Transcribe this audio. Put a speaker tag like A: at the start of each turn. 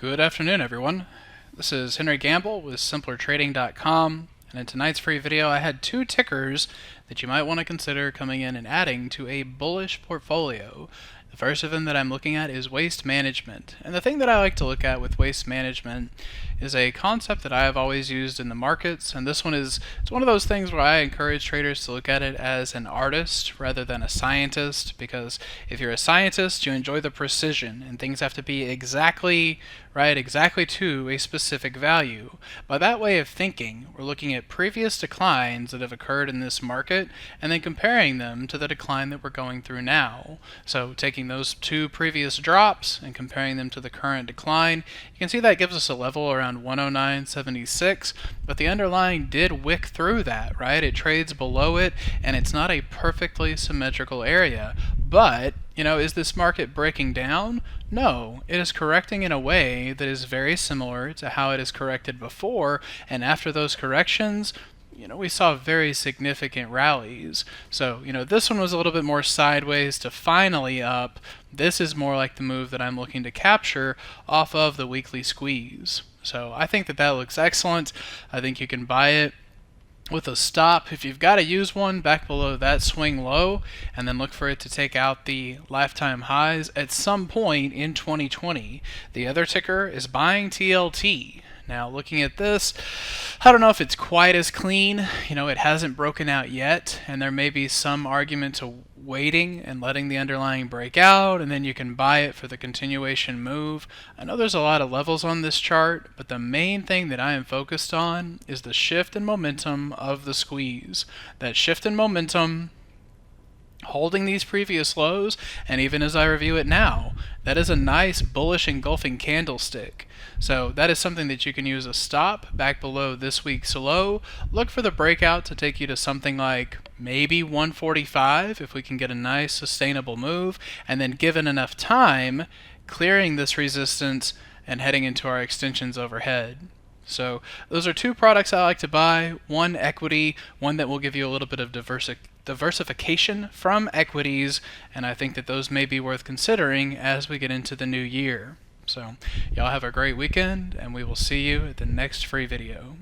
A: Good afternoon, everyone. This is Henry Gamble with SimplerTrading.com, and in tonight's free video I had two tickers that you might want to consider coming in and adding to a bullish portfolio. The first of them that I'm looking at is waste management. And the thing that I like to look at with waste management is a concept that I have always used in the markets, and this one is it's one of those things where I encourage traders to look at it as an artist rather than a scientist, because if you're a scientist, you enjoy the precision and things have to be exactly right, exactly to a specific value. By that way of thinking, we're looking at previous declines that have occurred in this market and then comparing them to the decline that we're going through now. So taking those two previous drops and comparing them to the current decline, you can see that gives us a level around 109.76, but the underlying did wick through that, right? It trades below it, and it's not a perfectly symmetrical area. But, is this market breaking down? No, it is correcting in a way that is very similar to how it has corrected before, and after those corrections, we saw very significant rallies. So, this one was a little bit more sideways to finally up. This is more like the move that I'm looking to capture off of the weekly squeeze. So I think that looks excellent. I think you can buy it with a stop if you've got to use one back below that swing low, and then look for it to take out the lifetime highs at some point in 2020. The other ticker is buying TLT. Now, looking at this, I don't know if it's quite as clean. It hasn't broken out yet, and there may be some argument to waiting and letting the underlying break out, and then you can buy it for the continuation move. I know there's a lot of levels on this chart, but the main thing that I am focused on is the shift in momentum of the squeeze. That shift in momentum holding these previous lows, and even as I review it now, that is a nice bullish engulfing candlestick. So that is something that you can use a stop back below this week's low. Look for the breakout to take you to something like maybe 145 if we can get a nice sustainable move, and then given enough time, clearing this resistance and heading into our extensions overhead. So those are two products I like to buy. One equity, one that will give you a little bit of diversification from equities, and I think that those may be worth considering as we get into the new year. So y'all have a great weekend, and we will see you at the next free video.